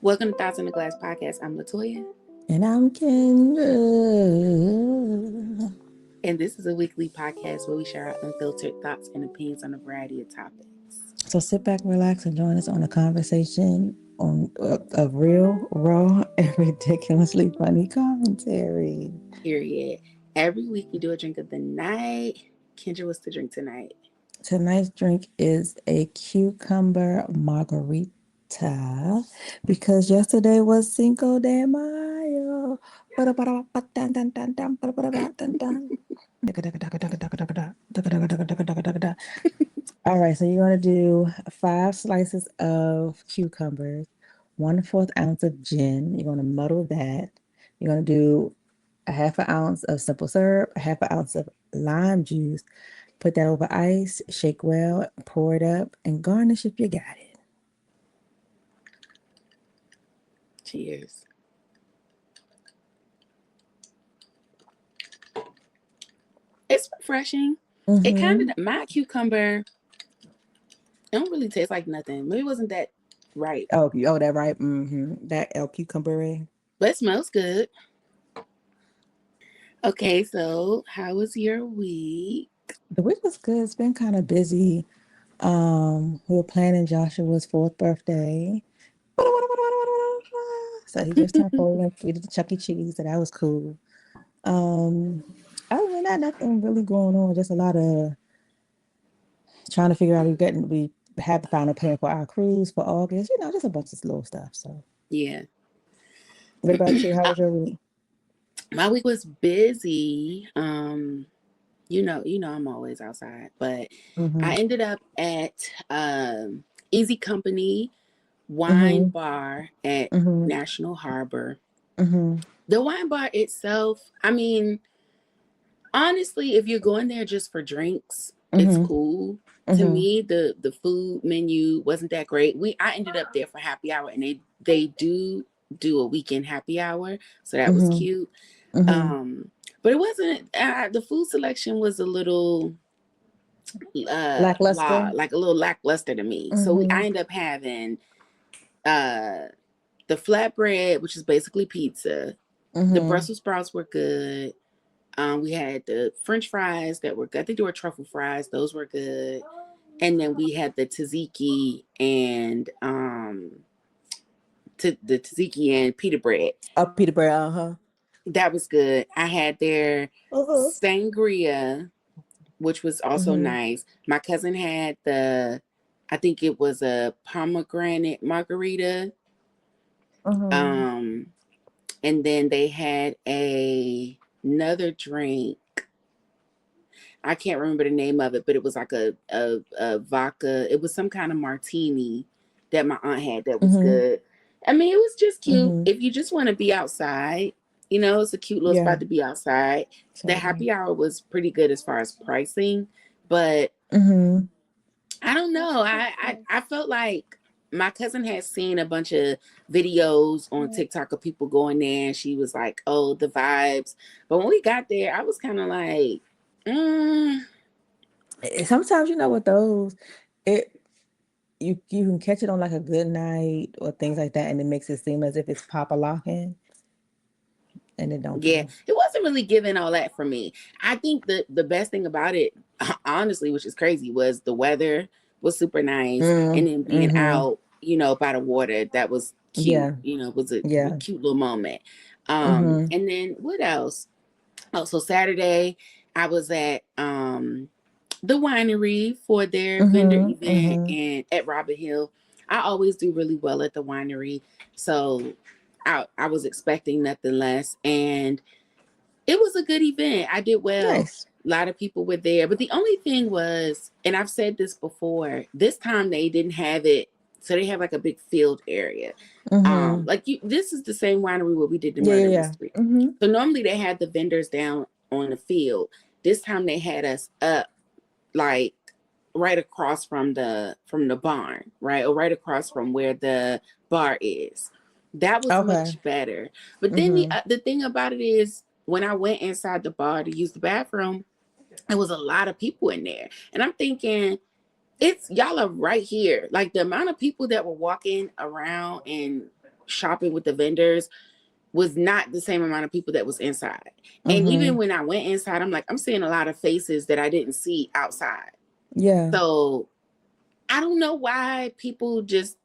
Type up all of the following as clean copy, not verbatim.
Welcome to Thoughts in the Glass podcast. I'm LaToya. And I'm Kendra. And this is a weekly podcast where we share our unfiltered thoughts and opinions on a variety of topics. So sit back, relax, and join us on a conversation of real, raw, and ridiculously funny commentary. Period. Every week we do a drink of the night. Kendra, what's the drink tonight? Tonight's drink is a cucumber margarita because yesterday was Cinco de Mayo. All right, so you're going to do 5 slices of cucumbers, 1/4 ounce of gin. You're going to muddle that. You're going to do a 1/2 ounce of simple syrup, a 1/2 ounce of lime juice. Put that over ice, shake well, pour it up, and garnish if you got it. Cheers. It's refreshing. Mm-hmm. It kind of, my cucumber, it don't really taste like nothing. Maybe it wasn't that ripe. Oh, that right. Mm-hmm. That El Cucumber. But it smells good. Okay, so how was your week? The week was good. It's been kind of busy. We were planning Joshua's 4th birthday. So he just turned 4. We did the Chuck E. Cheese, so that was cool. Other than that, nothing really going on. Just a lot of trying to figure out we have the final plan for our cruise for August. Just a bunch of little stuff. So yeah. What about you? How was your week? My week was busy. I'm always outside, but I ended up at Easy Company Wine Bar at National Harbor. The wine bar itself, I mean, honestly, if you're going there just for drinks, it's cool. To me, the food menu wasn't that great. I ended up there for happy hour, and they do a weekend happy hour, so that was cute. But it wasn't. The food selection was a little lackluster, like a little lackluster to me. So I ended up having the flatbread, which is basically pizza. The Brussels sprouts were good. We had the French fries that were good. I think they were truffle fries. Those were good. And then we had the tzatziki and the tzatziki and pita bread. Oh, pita bread, That was good. I had their sangria, which was also nice. My cousin had I think it was a pomegranate margarita. And then they had another drink. I can't remember the name of it, but it was like a vodka. It was some kind of martini that my aunt had that was good. I mean, it was just cute. If you just want to be outside, it's a cute little spot to be outside. The happy hour was pretty good as far as pricing, but I don't know. I felt like my cousin had seen a bunch of videos on TikTok of people going there, and she was like, "Oh, the vibes." But when we got there, I was kind of like, Sometimes with those, you can catch it on like a good night or things like that, and it makes it seem as if it's pop a locking, and it don't. Yeah, it wasn't really giving all that for me. I think the best thing about it, honestly, which is crazy, was the weather was super nice, and then being out, by the water, that was cute. Yeah. It was a cute little moment. And then what else? Oh, so Saturday I was at the winery for their vendor event and at Robin Hill. I always do really well at the winery, so I was expecting nothing less, and it was a good event. I did well. Nice. A lot of people were there, but the only thing was, and I've said this before, this time they didn't have it, so they have like a big field area. This is the same winery where we did the murder mystery. So normally they had the vendors down on the field. This time they had us up, like right across from the barn, right, or right across from where the bar is. That was much better. But then the thing about it is, when I went inside the bar to use the bathroom, there was a lot of people in there, and I'm thinking, y'all are right here. Like, the amount of people that were walking around and shopping with the vendors was not the same amount of people that was inside. And even when I went inside, I'm like, I'm seeing a lot of faces that I didn't see outside. Yeah. So I don't know why people just,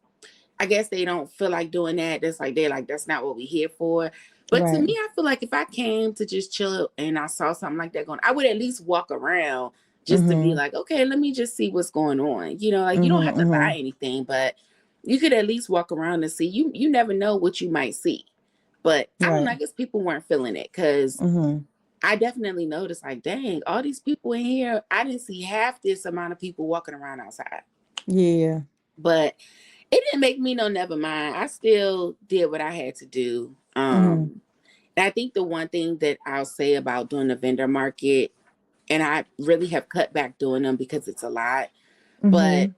I guess they don't feel like doing that. That's like, they're like, that's not what we're here for. But to me, I feel like if I came to just chill and I saw something like that going, I would at least walk around just to be like, okay, let me just see what's going on. You know, like you don't have to buy anything, but you could at least walk around and see. You never know what you might see. But I don't know, I guess people weren't feeling it because I definitely noticed like, dang, all these people in here, I didn't see half this amount of people walking around outside. Yeah. But it didn't make me no never mind. I still did what I had to do. And I think the one thing that I'll say about doing the vendor market, and I really have cut back doing them because it's a lot, but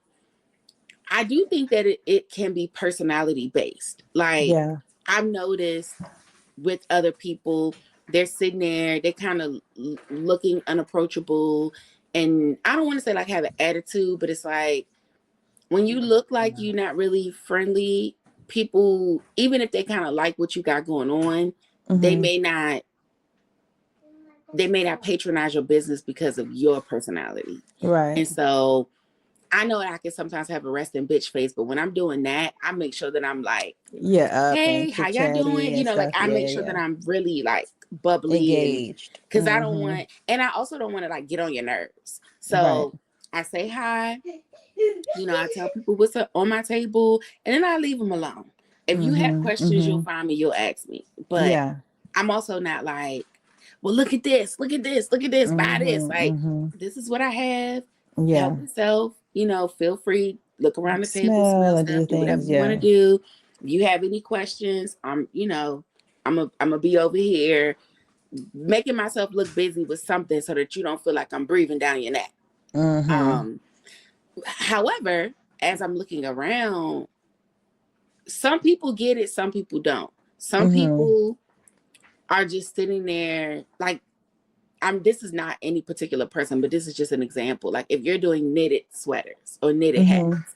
I do think that it can be personality based. Like I've noticed with other people, they're sitting there, they're kind of looking unapproachable. And I don't want to say like have an attitude, but it's like, when you look like you're not really friendly, people, even if they kind of like what you got going on, they may not patronize your business because of your personality. Right. And so I know I can sometimes have a resting bitch face, but when I'm doing that, I make sure that I'm like, hey, how y'all doing? You know, like I make sure that I'm really like bubbly engaged. Because I don't want, and I also don't want to like get on your nerves. So I say hi. You know, I tell people what's up on my table, and then I leave them alone. If you have questions, you'll find me, you'll ask me. But I'm also not like, well, look at this, look at this, look at this, buy this. Like, this is what I have. Help yourself. You know, feel free. Look around the table, smell stuff, do whatever you want to do. If you have any questions, you know, I'm gonna be over here making myself look busy with something so that you don't feel like I'm breathing down your neck. However, as I'm looking around, some people get it, some people don't. Some people are just sitting there like, this is not any particular person, but this is just an example. Like if you're doing knitted sweaters or knitted hats,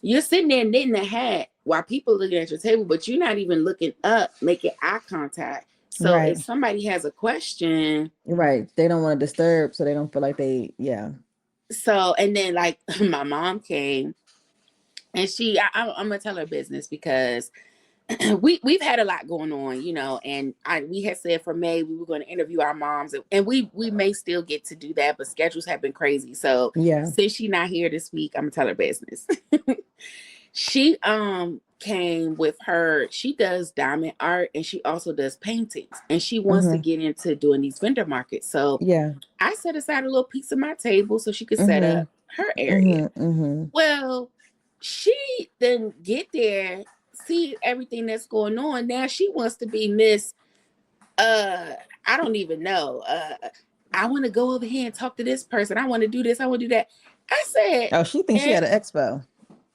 you're sitting there knitting a hat while people are looking at your table, but you're not even looking up, making eye contact. So if somebody has a question, they don't want to disturb, so they don't feel like they, So, and then like my mom came and I'm gonna tell her business because we've had a lot going on, you know, and we had said for May we were going to interview our moms, and we may still get to do that, but schedules have been crazy. So since she's not here this week, I'm gonna tell her business. She came with her, she does diamond art and she also does paintings, and she wants to get into doing these vendor markets. So I set aside a little piece of my table so she could set up her area. Well, she didn't get there, see everything that's going on. Now she wants to be Miss, I don't even know. I want to go over here and talk to this person. I want to do this. I want to do that. I said, oh, she thinks she had an expo.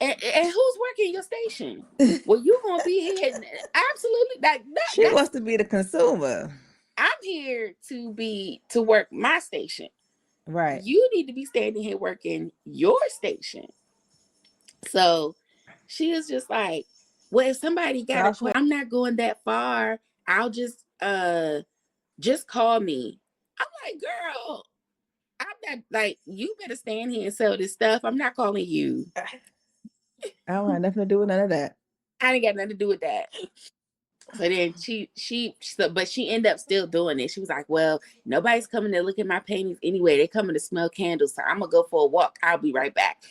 And who's working your station? Well, you're gonna be here. Absolutely, she wants to be the consumer. I'm here to work my station. Right. You need to be standing here working your station. So she was just like, well, if somebody got a question, I'm not going that far. I'll just call me. I'm like, girl, I'm not like, you better stand here and sell this stuff. I'm not calling you. I don't have nothing to do with none of that. I ain't got nothing to do with that. So then but she ended up still doing it. She was like, well, nobody's coming to look at my paintings anyway. They're coming to smell candles. So I'm going to go for a walk. I'll be right back.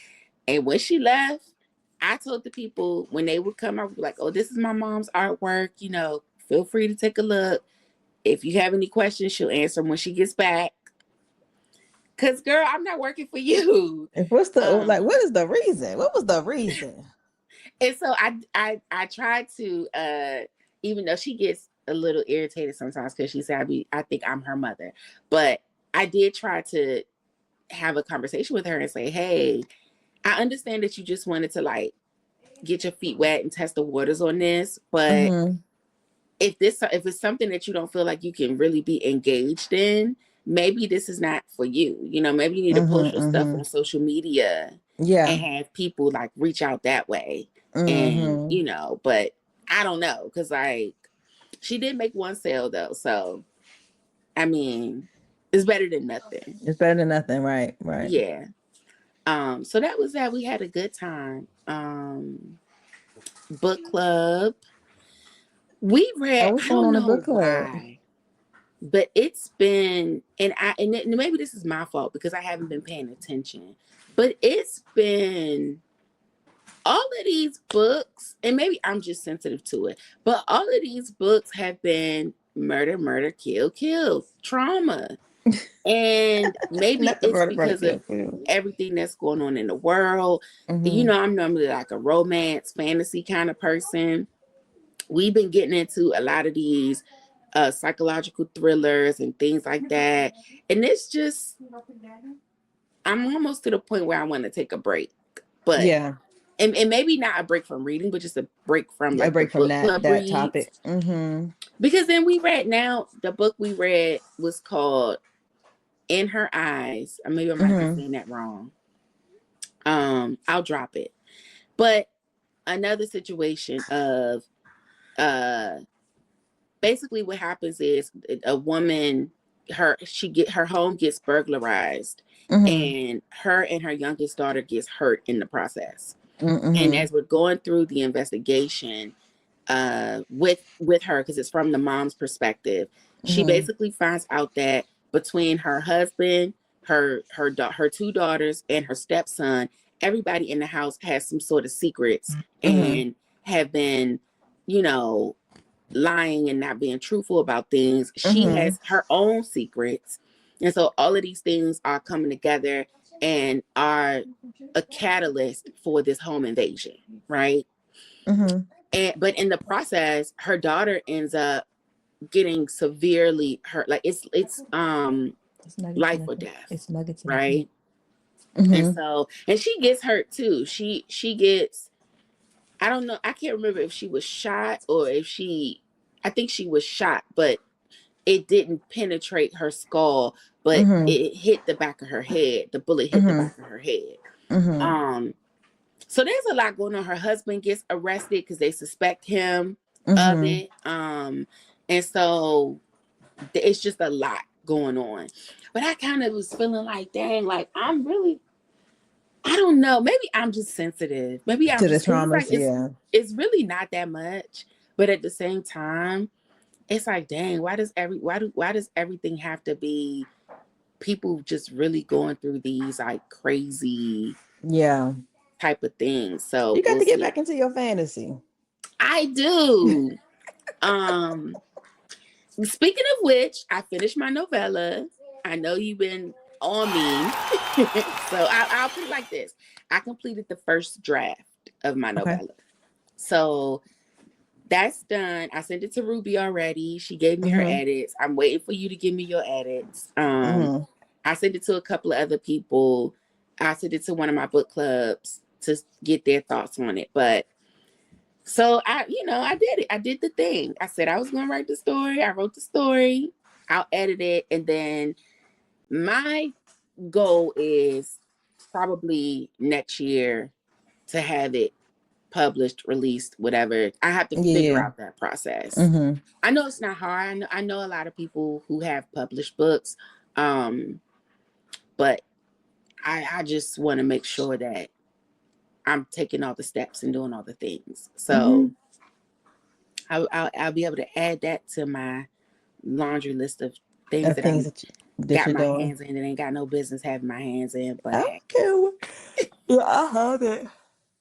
And when she left, I told the people when they would come, I would be like, oh, this is my mom's artwork. You know, feel free to take a look. If you have any questions, she'll answer them when she gets back. Because, girl, I'm not working for you. What's the, what is the reason? What was the reason? And so I tried to, even though she gets a little irritated sometimes because she said I think I'm her mother, but I did try to have a conversation with her and say, hey, I understand that you just wanted to like get your feet wet and test the waters on this, but if it's something that you don't feel like you can really be engaged in, maybe this is not for you. You know, maybe you need to post your stuff on social media and have people like reach out that way. And, you know, but I don't know, because like she did make one sale though, so I mean, it's better than nothing. It's better than nothing, right? Right. Yeah. So that was that. We had a good time. Book club. We Oh, read, what's I going don't on in know book club? why, but it's been, and maybe this is my fault because I haven't been paying attention, but it's been all of these books, and maybe I'm just sensitive to it, but all of these books have been murder, murder, kill, kill, trauma. And maybe Not the it's vertebrae because of kill. everything that's going on in the world. You Mm-hmm. know, I'm normally like a romance, fantasy kind of person. We've been getting into a lot of these psychological thrillers and things like that. And it's just, I'm almost to the point where I want to take a break. But, Yeah. and maybe not a break from reading, but just a break from A like the break from book that club that reads. topic. Mm-hmm. Because then we read now, the book we read was called In Her Eyes. Maybe I might be Mm-hmm. saying that wrong. I'll drop it. But another situation of uh basically what happens is a woman, her home gets burglarized, Mm-hmm. and her youngest daughter gets hurt in the process. And Mm-hmm. as we're going through the investigation with her, because it's from the mom's perspective, she Mm-hmm. basically finds out that between her husband, her two daughters, and her stepson, everybody in the house has some sort of secrets Mm-hmm. and have been, you know, lying and not being truthful about things. She Mm-hmm. has her own secrets. And so all of these things are coming together and are a catalyst for this home invasion, right? Mm-hmm. And but in the process, her daughter ends up getting severely hurt. Like it's It's nuggets in life the or plate. death, It's nuggets in the plate. right? And Mm-hmm. so and she gets hurt too. She gets, I don't know, I can't remember if she was shot or if she, I think she was shot, but it didn't penetrate her skull, but Mm-hmm. it hit the back of her head. The bullet hit the Mm-hmm. back of her head. Mm-hmm. Um, so there's a lot going on. Her husband gets arrested because they suspect him of Mm-hmm. it. And so it's just a lot going on. But I kind of was feeling like, dang, like I'm really, I don't know. Maybe I'm just sensitive. Maybe I'm To the just because it's like traumas, yeah. it's really not that much. But at the same time, it's like, dang, why does everything have to be people just really going through these like crazy Yeah. type of things? So You got we'll to get see. back into your fantasy. I do. Um, Speaking of which, I finished my novella. I know you've been on me. So I'll put it like this. I completed the first draft of my Okay. novella. So that's done. I sent it to Ruby already. She gave me her Mm-hmm. edits. I'm waiting for you to give me your edits. Mm-hmm. I sent it to a couple of other people. I sent it to one of my book clubs to get their thoughts on it. But so I did it. I did the thing. I said I was going to write the story. I wrote the story. I'll edit it. And then my goal is probably next year to have it published, released, whatever. I have to figure Yeah. out that process. Mm-hmm. I know it's not hard. I know a lot of people who have published books. But I just want to make sure that I'm taking all the steps and doing all the things. Mm-hmm. So I'll be able to add that to my laundry list of things Of that things I'm that got you're my doing. hands in that ain't got no business having my hands in. But heck, Okay. Yeah, I have it.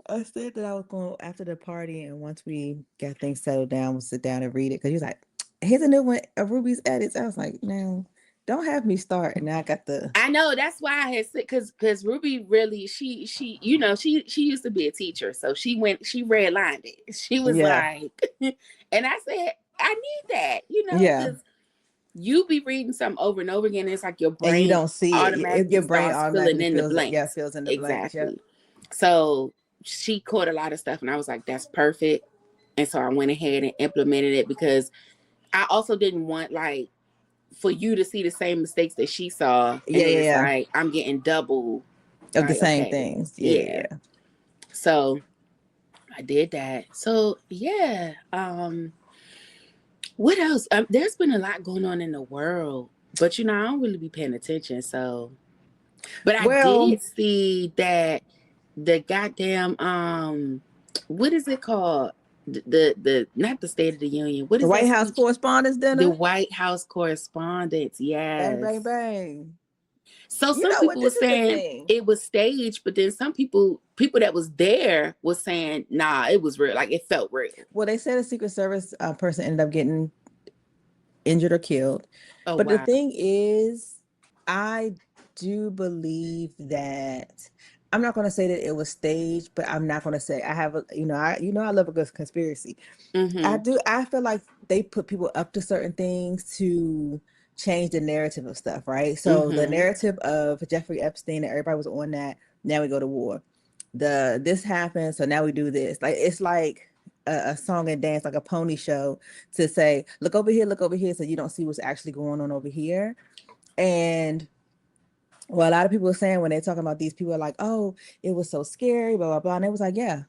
I said that I was going after the party, and once we got things settled down, we'll sit down and read it. Because he was like, "Here's a new one of Ruby's edits." I was like, "No, don't have me start." And now I got the I know that's why I had said because Ruby really she she used to be a teacher, so she redlined it. She was yeah, like, and I said I need that, yeah, because you be reading something over and over again. And it's like your and you brain don't see it. automatically Your brain starts filling automatically in the fills it. Yeah, blanks. fills in the blanks. Yep. Exactly. So she caught a lot of stuff, and I was like, that's perfect. And so I went ahead and implemented it because I also didn't want like for you to see the same mistakes that she saw, and Yeah, then yeah, it's yeah. like I'm getting double. Of the Like, same okay, things. Yeah, yeah. yeah. So I did that. So yeah. What else? There's been a lot going on in the world, but I don't really be paying attention. So, but I Well, did see that the goddamn what is it called? The not the State of the Union. What the is that White House speech? Correspondents The Dinner, White House Correspondents. bang, bang, Yes. bang. So You some know what? people were This is the saying thing. it was staged, but then some people that was there was saying, nah, it was real. Like it felt real. Well, they said a Secret Service person ended up getting injured or killed. Oh But the wow. thing is, I do believe that I'm not going to say that it was staged, but I'm not going to say I have a, I love a good conspiracy. Mm-hmm. I feel like they put people up to certain things to change the narrative of stuff, right? So the Mm-hmm. narrative of Jeffrey Epstein and everybody was on that. Now we go to war. This happened, so now we do this. Like it's like a song and dance, like a pony show to say, look over here, so you don't see what's actually going on over here. And what a lot of people are saying when they're talking about these people are like, oh, it was so scary, blah blah blah. And it was like, yeah,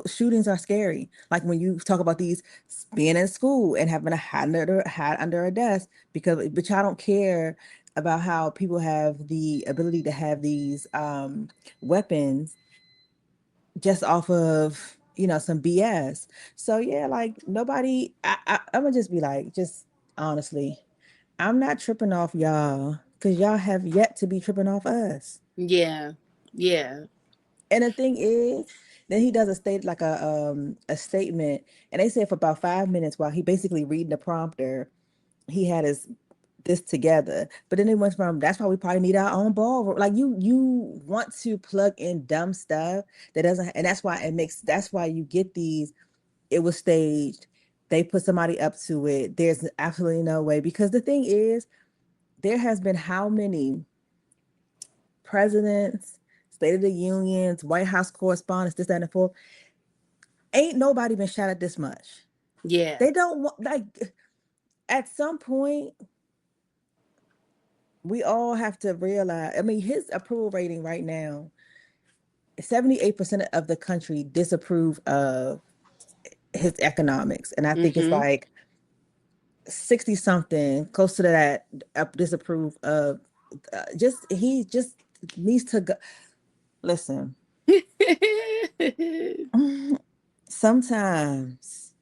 shootings are scary. Like when you talk about these being in school and having a hat under a desk, but y'all don't care about how people have the ability to have these weapons just off of some BS. So yeah, like nobody. I'm gonna just be like, just honestly, I'm not tripping off y'all because y'all have yet to be tripping off us. Yeah. Yeah. And the thing is, then he does a statement, and they said for about 5 minutes while he basically reading the prompter, he had his this together. But then it went from that's why we probably need our own ballroom. Like you want to plug in dumb stuff that doesn't, and that's why you get these. It was staged. They put somebody up to it. There's absolutely no way because the thing is, there has been how many presidents, State of the Unions, White House correspondents, this, that, and the fourth. Ain't nobody been shot at this much. Yeah. They don't want like at some point we all have to realize. I mean, his approval rating right now, 78% of the country disapprove of his economics, and I think it's Mm-hmm. like 60 something, close to that, disapprove of. Just he just needs to go. Listen, sometimes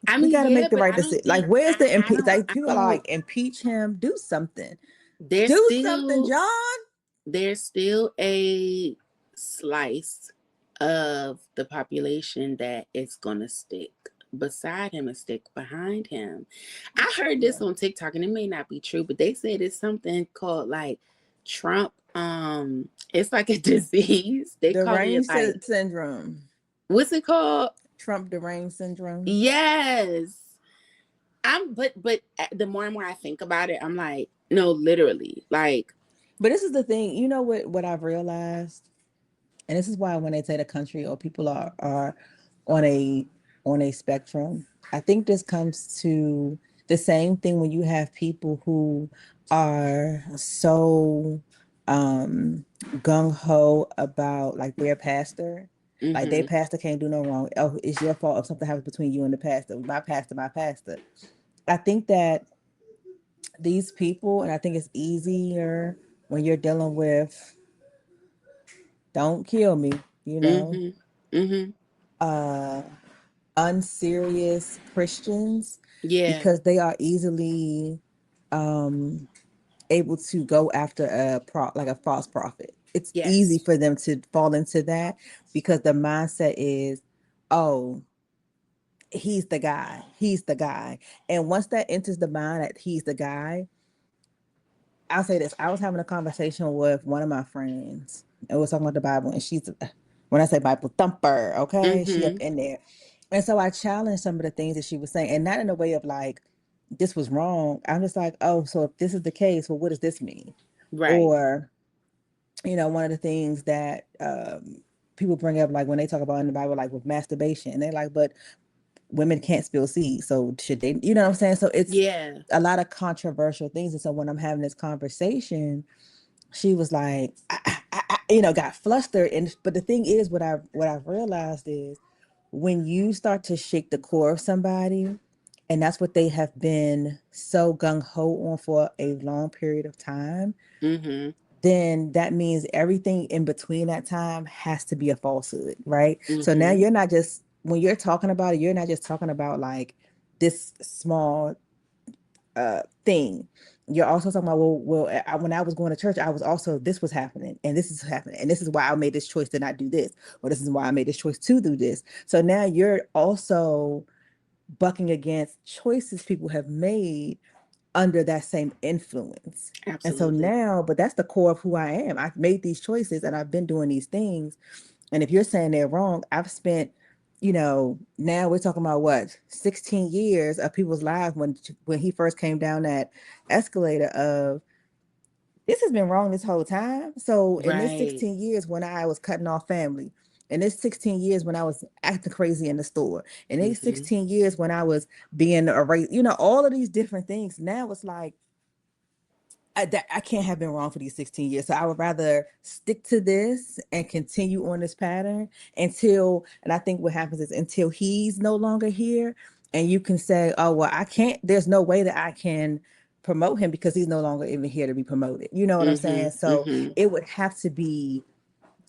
I we mean, got to yeah, make the but right I don't decision. Like, think where's the impeach? Like, I people are don't like, impeach him, do something. there's Do something, still John. there's still a slice of the population that is gonna stick beside him and stick behind him. I heard Yeah. this on TikTok and it may not be true, but they said it's something called like Trump. It's like a disease. They calling it Deranged like syndrome. what's it called? Trump deranged syndrome. Yes. But the more and more I think about it, I'm like, no, literally. Like, But this is the thing. You know what I've realized? And this is why when they say the country or people are on a spectrum, I think this comes to the same thing when you have people who are so gung ho about like their pastor. Like their mm-hmm, pastor can't do no wrong. Oh, it's your fault if something happens between you and the pastor. My pastor, my pastor. I think that these people, and I think it's easier when you're dealing with don't kill me, you know, mm-hmm, mm-hmm. uh unserious Christians Yeah. because they are easily um able to go after like a false prophet. It's easy Yes. for them to fall into that because the mindset is, oh, he's the guy. He's the guy. And once that enters the mind that he's the guy, I'll say this. I was having a conversation with one of my friends and we was talking about the Bible, and she's, when I say Bible thumper, okay, she up Mm-hmm. in there. And so I challenged some of the things that she was saying, and not in a way of like, this was wrong. I'm just like, oh, so if this is the case, well, what does this mean? Right. Or, one of the things that people bring up, like when they talk about in the Bible, like with masturbation, and they're like, but women can't spill seed. So should they, you know what I'm saying? So it's Yeah. a lot of controversial things. And so when I'm having this conversation, she was like, got flustered. And but the thing is, what I've realized is when you start to shake the core of somebody, and that's what they have been so gung-ho on for a long period of time, Mm-hmm. then that means everything in between that time has to be a falsehood, right? So now Mm-hmm. you're not just, when you're talking about it, you're not just talking about like this small thing. You're also talking about, when I was going to church, I was also, this was happening, and this is happening, and this is why I made this choice to not do this, or this is why I made this choice to do this. So now you're also bucking against choices people have made under that same influence. And so Absolutely. now, but that's the core of who I am. I've made these choices and I've been doing these things. And if you're saying they're wrong, I've spent, now we're talking about what, 16 years of people's lives when he first came down that escalator of, this has been wrong this whole time. So in this Right. 16 years when I was cutting off family, in this 16 years when I was acting crazy in the store, in these Mm-hmm. 16 years when I was being erased, all of these different things, now it's like, I can't have been wrong for these 16 years. So I would rather stick to this and continue on this pattern until, and I think what happens is until he's no longer here, and you can say, oh, well, I can't, there's no way that I can promote him because he's no longer even here to be promoted. You know what I'm Mm-hmm. saying? So Mm-hmm. it would have to be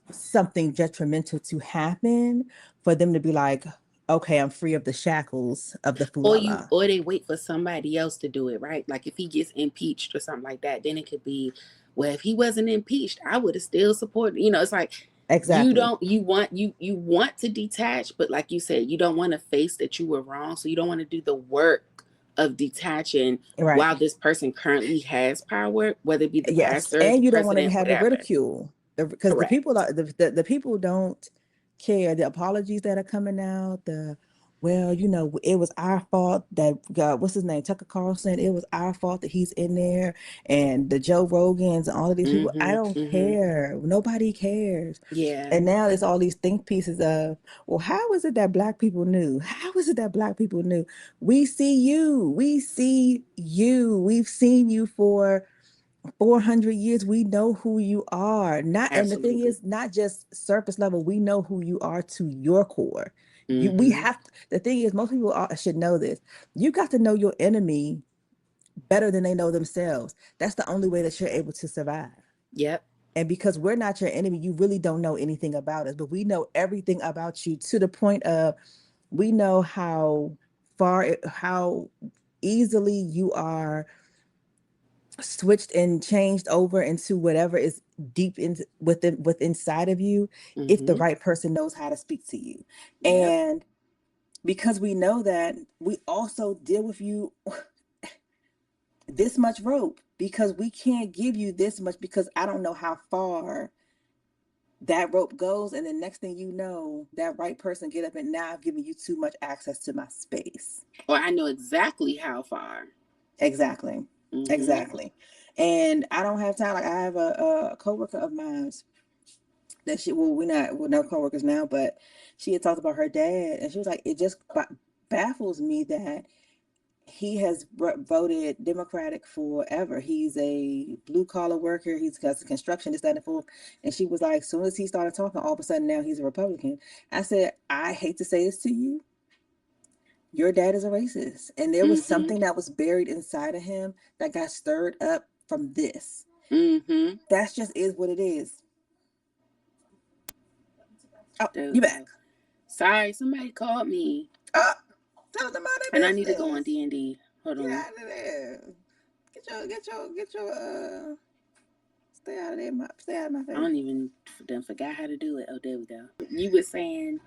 something detrimental to happen for them to be like, okay, I'm free of the shackles of the foolala. Or they wait for somebody else to do it, right? Like if he gets impeached or something like that, then it could be, well, if he wasn't impeached, I would have still supported. It's like you Exactly. don't you want to detach, but like you said, you don't want to face that you were wrong, so you don't want to do the work of detaching Right. while this person currently has power, whether it be the Yes, pastor, the and you don't want to president, have the whatever. ridicule because the people Correct. are the people don't care. The apologies that are coming out, well, it was our fault that God, what's his name, Tucker Carlson. It was our fault that he's in there, and the Joe Rogans and all of these people. I Mm-hmm. don't Mm-hmm. care. Nobody cares. Yeah. And now there's all these think pieces of, well, how is it that black people knew? How is it that black people knew? We see you. We see you. We've seen you for 400 years. We know who you are. Not, and the thing Absolutely. is, not just surface level, we know who you are to your core. We Mm-hmm. have the thing is, most people should know this. You got to know your enemy better than they know themselves. That's the only way that you're able to survive. Yep. And because we're not your enemy, you really don't know anything about us, but we know everything about you to the point of, we know how easily you are switched and changed over into whatever is deep within inside of you, if the Mm-hmm. right person knows how to speak to you. Yep. And because we know that, we also deal with you this much rope, because we can't give you this much, because I don't know how far that rope goes, and the next thing you know, that right person get up, and now I've given you too much access to my space. Or I know exactly how far. Exactly. Mm-hmm. Exactly. And I don't have time. Like, I have a coworker of mine that we're not coworkers now, but she had talked about her dad, and she was like, it just baffles me that he has voted Democratic forever. He's a blue collar worker. He's got construction, this, that, and the fourth. And she was like, as soon as he started talking, all of a sudden now he's a Republican. I said, I hate to say this to you. Your dad is a racist. And there was Mm-hmm. something that was buried inside of him that got stirred up from this. Mm-hmm. That's just is what it is. Oh, There we you back. go. Sorry, somebody called me. Oh, tell them about And their I need to go on business. D&D. Hold Get on. out of there. Get your stay out of my I face. don't even done forgot how to do it. Oh, there we go. You were saying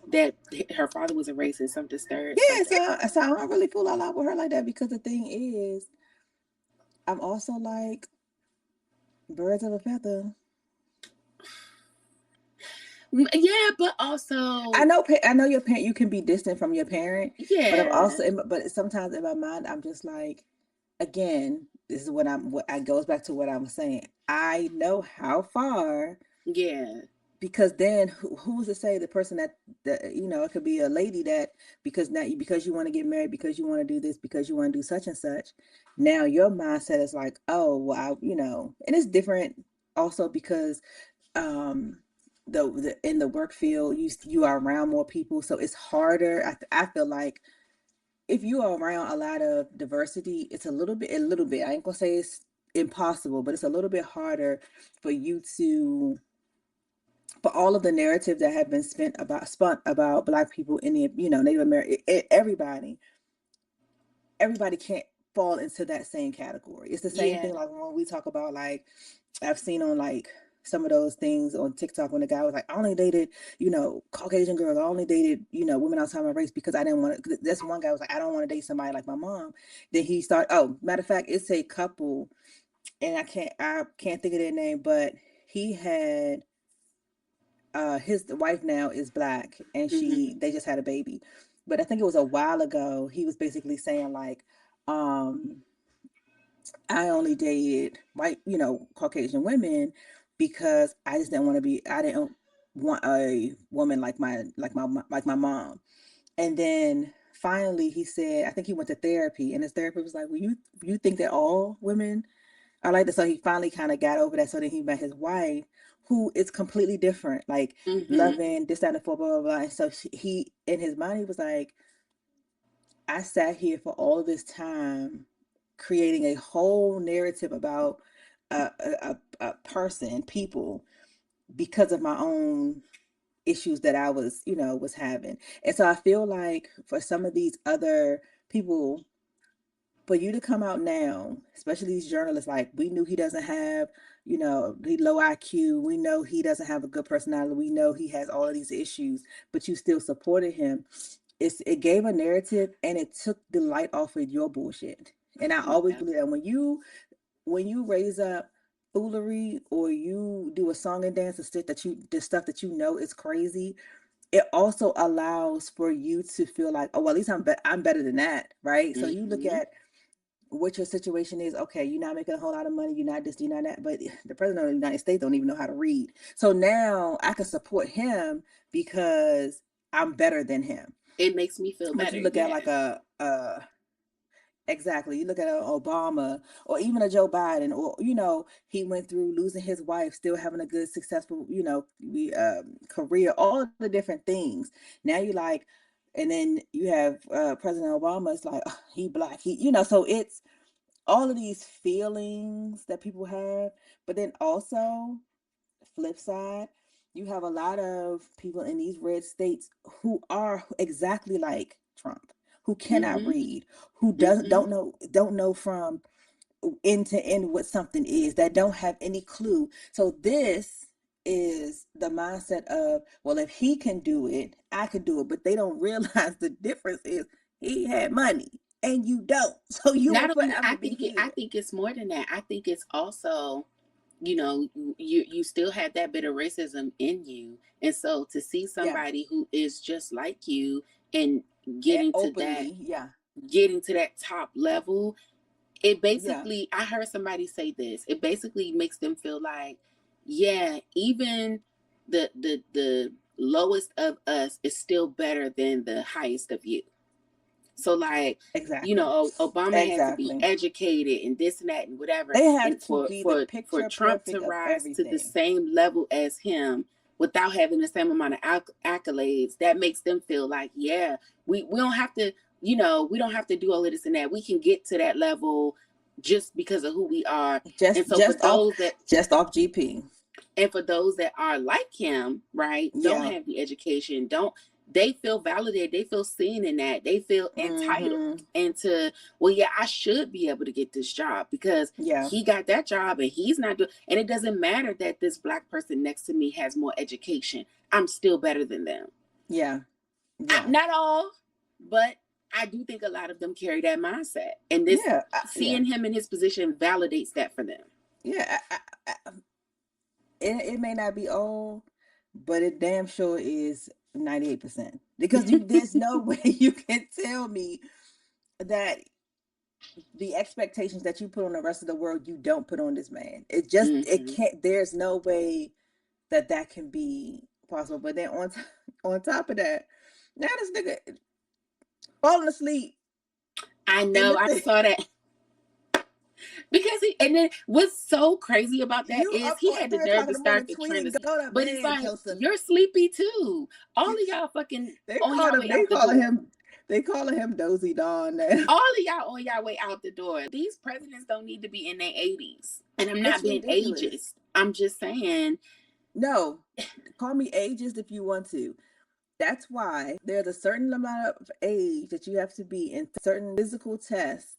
that her father was a racist, something stirred Yeah, something. so I don't really fool out loud with her like that, because the thing is, I'm also like, birds of a feather. Yeah, but also, I know your parent. You can be distant from your parent, but I'm yeah, also, but sometimes in my mind, I'm just like, again, this is what I goes back to what I was saying. I know how far, yeah. because then who's to say the person that it could be a lady that, because you want to get married, because you want to do this, because you want to do such and such, now your mindset is like, oh well, and it's different also, because um the in the work field, you are around more people, so it's harder. I feel like if you are around a lot of diversity, it's a little bit, I ain't gonna say it's impossible, but it's a little bit harder for you to, for all of the narrative that have been spun about Black people in the, Native American, everybody can't fall into that same category. It's the same Yeah. thing like when we talk about, like, I've seen on, like, some of those things on TikTok when the guy was like, I only dated, Caucasian girls. I only dated, women outside my race because I didn't want to. That's one guy was like, I don't want to date somebody like my mom. Then he started. Oh, matter of fact, it's a couple, and I can't think of their name, but he had his wife now is Black, and Hmm. they just had a baby. But I think it was a while ago. He was basically saying like, um, I only dated white, Caucasian women because I didn't want a woman like my mom. And then finally he said, I think he went to therapy, and his therapist was like, well, you think that all women are like that? So he finally kind of got over that. So then he met his wife, who is completely different, like Hmm. loving this, that, and the four, blah, blah, blah. And so he, in his mind, he was like, I sat here for all this time creating a whole narrative about a person, people, because of my own issues that I was having. And so I feel like for some of these other people, for you to come out now, especially these journalists, like, we knew he doesn't have, the low IQ. We know he doesn't have a good personality. We know he has all of these issues, but you still supported him. It gave a narrative, and it took the light off of your bullshit. And I always Yeah. believe that when you raise up foolery, or you do a song and dance, the stuff that is crazy, it also allows for you to feel like, oh, well, at least I'm better than that, right? So you look Hmm. at what your situation is. Okay, you're not making a whole lot of money, you're not this, you're not that, but the president of the United States don't even know how to read. So now I can support him because I'm better than him. It makes me feel But better. you look at Yeah. like exactly. You look at a Obama, or even a Joe Biden, or he went through losing his wife, still having a good, successful, career, all of the different things. Now you like, and then you have President Obama. It's like, he Black, so it's all of these feelings that people have, but then also, flip side, you have a lot of people in these red states who are exactly like Trump, who cannot Hmm. read, who doesn't Hmm. don't know from end to end what something is, that don't have any clue. So this is the mindset of, well, if he can do it, I can do it. But they don't realize the difference is he had money and you don't. So you will Not only, forever be I here. think it's more than that. I think it's also, you still have that bit of racism in you, and so to see Yeah. somebody who is just like you and And getting to that openly, yeah. getting to that top level, it Yeah. basically, I heard somebody say this, it basically makes them feel like, yeah, even the lowest of us is still better than the highest of you. So like, Exactly. Obama had to be Exactly. educated and this and that and whatever, They have and to for be the for for picture Trump to perfect of rise to the everything. same level as him without having the same amount of accolades, that makes them feel like, yeah, we don't have to, we don't have to do all of this and that. We can get to that level just because of who we are. And Just so for just off those that just off GP. are like him, right, don't Yeah. have the education, don't, they feel validated, they feel seen in that, they feel entitled Mm-hmm. into, well, yeah, I should be able to get this job because Yeah. he got that job and he's not doing, and it doesn't matter that this Black person next to me has more education, I'm still better than them. Yeah. Yeah. Not all, but I do think a lot of them carry that mindset, and this, Yeah. Yeah. seeing him in his position validates that for them. Yeah. It may not be all, but it damn sure is 98%. Because there's no way you can tell me that the expectations that you put on the rest of the world, you don't put on this man. It Hmm. can't, there's no way that can be possible. But then on top of that, now this nigga falling asleep I in know, the I thing. saw that. Because and then what's so crazy about that You is up he at had the 3 nerve o'clock in to the morning start the trend tweeting, of, go to but it's bed, like, Joseph. you're sleepy too. All of y'all fucking on y'all way out the door. They calling him Dozy Dawn now. All of y'all on y'all way out the door. These presidents don't need to be in their 80s. And I'm not It's being ridiculous. ageist. I'm just saying. No, call me ageist if you want to. That's why there's a certain amount of age that you have to be in certain physical tests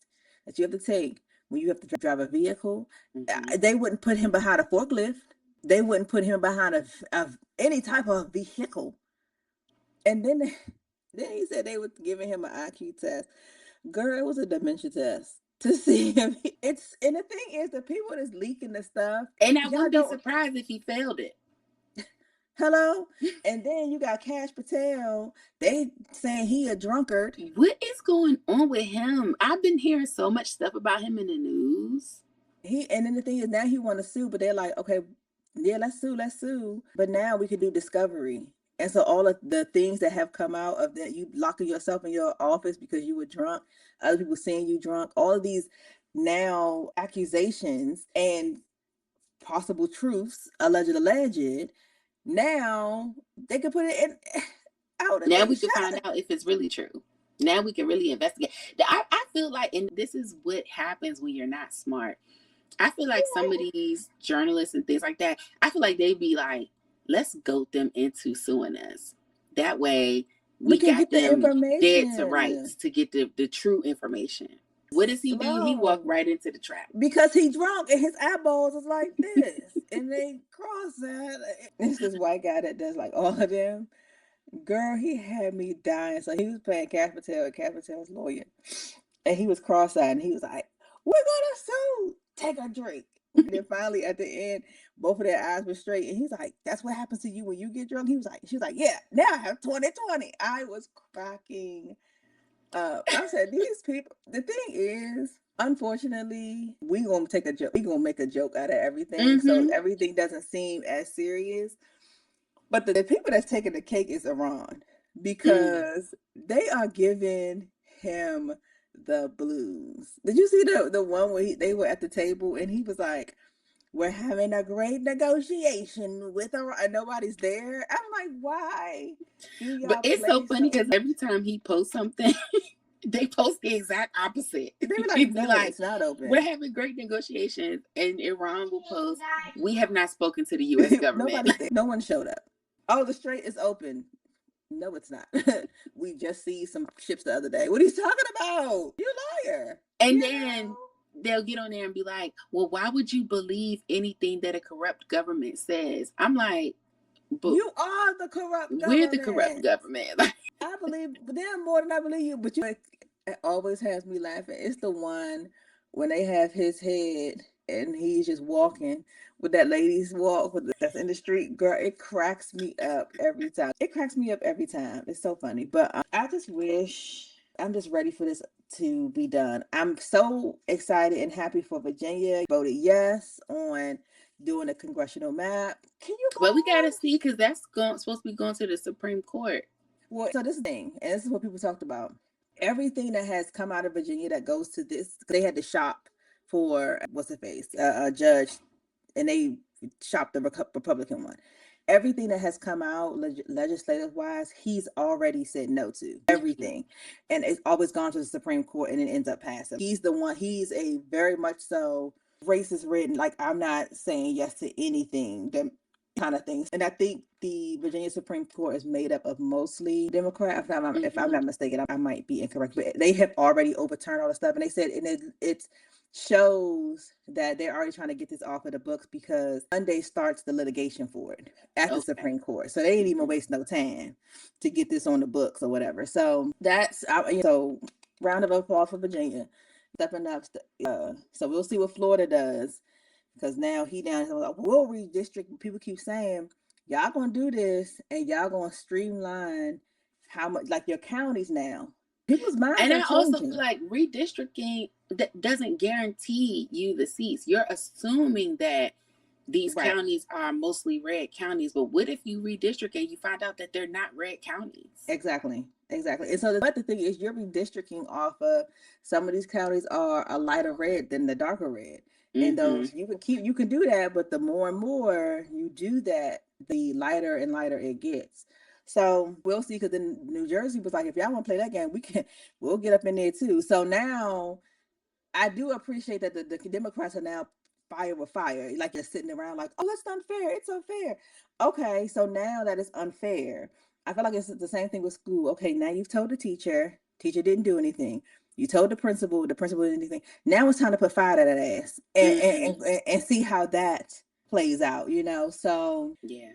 that you have to take when you have to drive a vehicle. Mm-hmm. They wouldn't put him behind a forklift. They wouldn't put him behind any type of vehicle. And then he said they were giving him an IQ test. Girl, it was a dementia test to see him. And the thing is, the people that's leaking the stuff, And I y'all wouldn't be don't. surprised if he failed it. Hello, and then you got Kash Patel. They saying he a drunkard. What is going on with him? I've been hearing so much stuff about him in the news. And then the thing is, now he want to sue, but they're like, okay, yeah, let's sue. But now we can do discovery. And so all of the things that have come out of that, you locking yourself in your office because you were drunk, other people seeing you drunk, all of these now accusations and possible truths, alleged, now they can put it in out and Now they we can shut find it. out if it's really true. Now we can really investigate. I feel like, and this is what happens when you're not smart. I feel like some of these journalists and things like that, I feel like they'd be like, let's goat them into suing us. That way we can got get the them dead to information. rights to get the true information. What does he do? He walked right into the trap. Because he drunk and his eyeballs is like this. And they cross that. It's this white guy that does like all of them. Girl, he had me dying. So he was playing Kash Patel, Kash Patel's lawyer. And he was cross-eyed and he was like, we're gonna sue. Take a drink. And then finally at the end, both of their eyes were straight. And he's like, that's what happens to you when you get drunk. She was like, yeah, now I have 2020. I was cracking up. I said, these people, the thing is, unfortunately, we gonna take a joke. We gonna make a joke out of everything. So everything doesn't seem as serious. But the people that's taking the cake is Iran, because they are giving him the blues. Did you see the one where they were at the table and he was like, we're having a great negotiation with Iran, and nobody's there? I'm like, why do y'all? But it's so funny because every time he posts something, they post the exact opposite. They were like, no, like, it's not open. We're having great negotiations, and Iran will post, we have not spoken to the U.S. government. Nobody's there. No one showed up. Oh, the strait is open. No, it's not. We just see some ships the other day. What are you talking about? You liar. And then they'll get on there and be like, well, why would you believe anything that a corrupt government says? I'm like, you are the corrupt government. We're the corrupt government. I believe them more than I believe you. But it always has me laughing. It's the one when they have his head and he's just walking with that lady's walk that's in the street. Girl, it cracks me up every time. It's so funny. But I just wish, I'm just ready for this to be done. I'm so excited and happy for Virginia. Voted yes on doing a congressional map. Can you go? Well, we gotta see, because that's supposed to be going to the Supreme Court. Well, so this thing, and this is what people talked about. Everything that has come out of Virginia that goes to this, they had to shop for what's it face, a judge, and they shopped the Republican one. Everything that has come out legislative wise, he's already said no to everything, and it's always gone to the Supreme Court, and it ends up passing. He's the one. He's a very much so racist written. Like, I'm not saying yes to anything that kind of things. And I think the Virginia Supreme Court is made up of mostly Democrat. If I'm not mistaken, I might be incorrect, but they have already overturned all the stuff. And they said, and it shows that they're already trying to get this off of the books because Monday starts the litigation for it at the Supreme Court. So they ain't even waste no time to get this on the books or whatever. So that's, so round of applause for Virginia. Stepping up. So we'll see what Florida does. Because now he down here like, we'll redistrict. People keep saying, y'all gonna do this and y'all gonna streamline how much, like, your counties now. People's minds and are I changing. also feel like redistricting doesn't guarantee you the seats. You're assuming that these counties are mostly red counties, but what if you redistrict and you find out that they're not red counties? Exactly. Exactly. And so, but the thing is, you're redistricting off of some of these counties are a lighter red than the darker red. And those you can do that, but the more and more you do that, the lighter and lighter it gets. So we'll see. Because then New Jersey was like, if y'all want to play that game, we'll get up in there too. So now I do appreciate that the Democrats are now fire with fire. Like you're sitting around like, oh, that's unfair. It's unfair. Okay, so now that it's unfair, I feel like it's the same thing with school. Okay, now you've told the teacher didn't do anything. You told the principal didn't do anything. Now it's time to put fire to that ass and see how that plays out, you know? So yeah.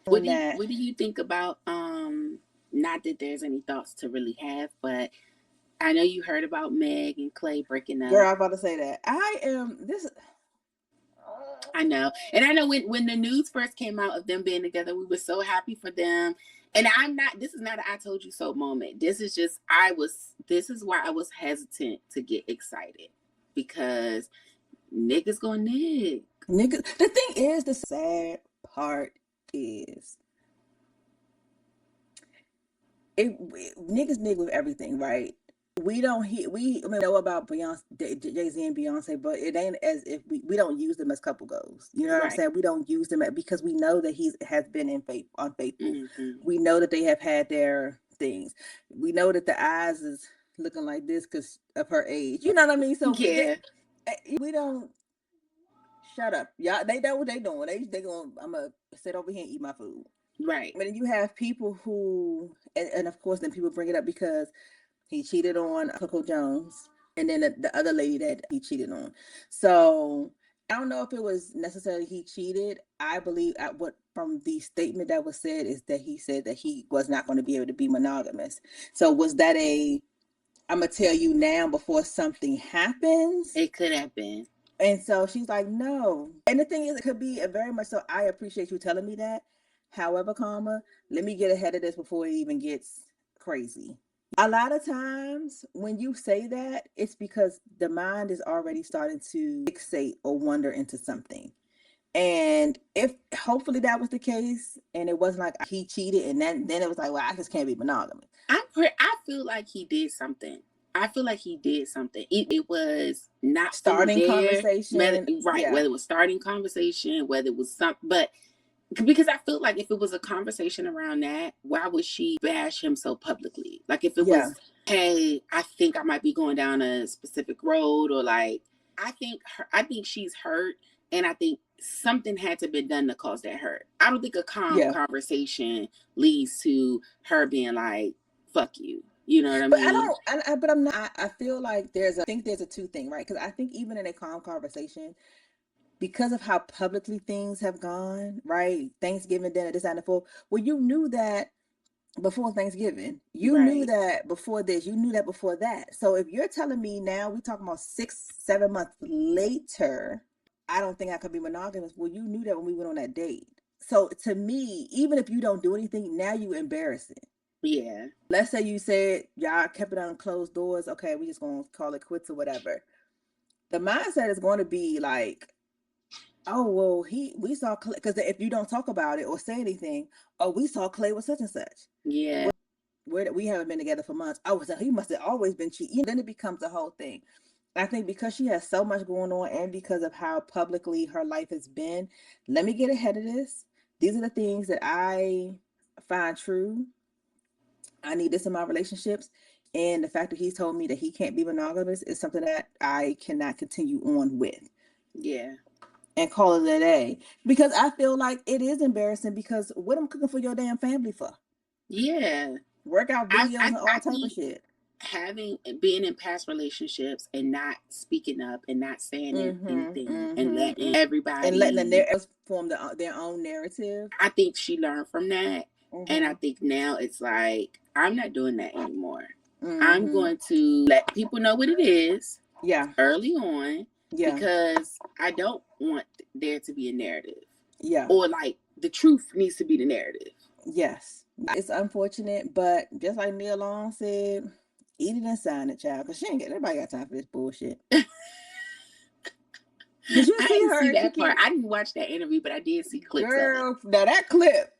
What do you think about not that there's any thoughts to really have, but I know you heard about Meg and Klay breaking up. Girl, I'm about to say that. I know. And I know when the news first came out of them being together, we were so happy for them. And this is not an I told you so moment. This is why I was hesitant to get excited. Because niggas gonna nig. Niggas, the thing is, the sad part is niggas nig with everything, right? We know about Beyonce, Jay-Z and Beyonce, but it ain't as if we don't use them as couple goals. You know what I'm saying? We don't use them because we know that he has been unfaithful. We know that they have had their things. We know that the eyes is looking like this because of her age. You know what I mean? So yeah, we don't. Shut up, y'all. They know what they doing. They going. I'm gonna sit over here and eat my food. Right. But then you have people who, and of course, then people bring it up because he cheated on Coco Jones, and then the other lady that he cheated on. So I don't know if it was necessarily he cheated. I believe what from the statement that was said is that he said that he was not going to be able to be monogamous. So was that I'm gonna tell you now before something happens? It could have been. And so she's like, no. And the thing is, it could be a very much so. I appreciate you telling me that. However, let me get ahead of this before it even gets crazy. A lot of times when you say that, it's because the mind is already starting to fixate or wander into something. And if hopefully that was the case, and it wasn't like he cheated, and then it was like, well, I just can't be monogamous. I feel like he did something. It was not starting conversation, right? Yeah. Whether it was starting conversation, whether it was something, but because I feel like if it was a conversation around that, why would she bash him so publicly? Like if it was, hey, I think I might be going down a specific road, or like I think she's hurt, and I think something had to be done to cause that hurt. I don't think a calm conversation leads to her being like, "Fuck you." You know what I mean? But I'm not. I feel like there's a two thing, right? Because I think even in a calm conversation, because of how publicly things have gone, right? Thanksgiving dinner, this, that, and the fourth. Well, you knew that before Thanksgiving. You knew that before this. You knew that before that. So if you're telling me now, we're talking about 6-7 months later, I don't think I could be monogamous. Well, you knew that when we went on that date. So to me, even if you don't do anything, now you embarrass it. Yeah. Let's say you said y'all kept it on closed doors. Okay, we just gonna call it quits or whatever. The mindset is going to be like, oh well, we saw Klay, because if you don't talk about it or say anything, oh, we saw Klay with such and such. Yeah. We haven't been together for months. Oh, so he must have always been cheating. Then it becomes a whole thing. I think because she has so much going on, and because of how publicly her life has been, let me get ahead of this. These are the things that I find true. I need this in my relationships. And the fact that he's told me that he can't be monogamous is something that I cannot continue on with. Yeah. And call it a day. Because I feel like it is embarrassing, because what I'm cooking for your damn family for? Yeah. Workout videos and all type of shit. Being in past relationships and not speaking up and not saying anything and letting everybody. And letting them form their own narrative. I think she learned from that. And I think now it's like, I'm not doing that anymore. I'm going to let people know what it is. Yeah. Early on. Yeah. Because I don't want there to be a narrative. Yeah. Or like the truth needs to be the narrative. Yes. It's unfortunate, but just like Nia Long said, eat it and sign it, child. Because everybody got time for this bullshit. Did you see her? See that part. I didn't watch that interview, but I did see clips of it. Now that clip,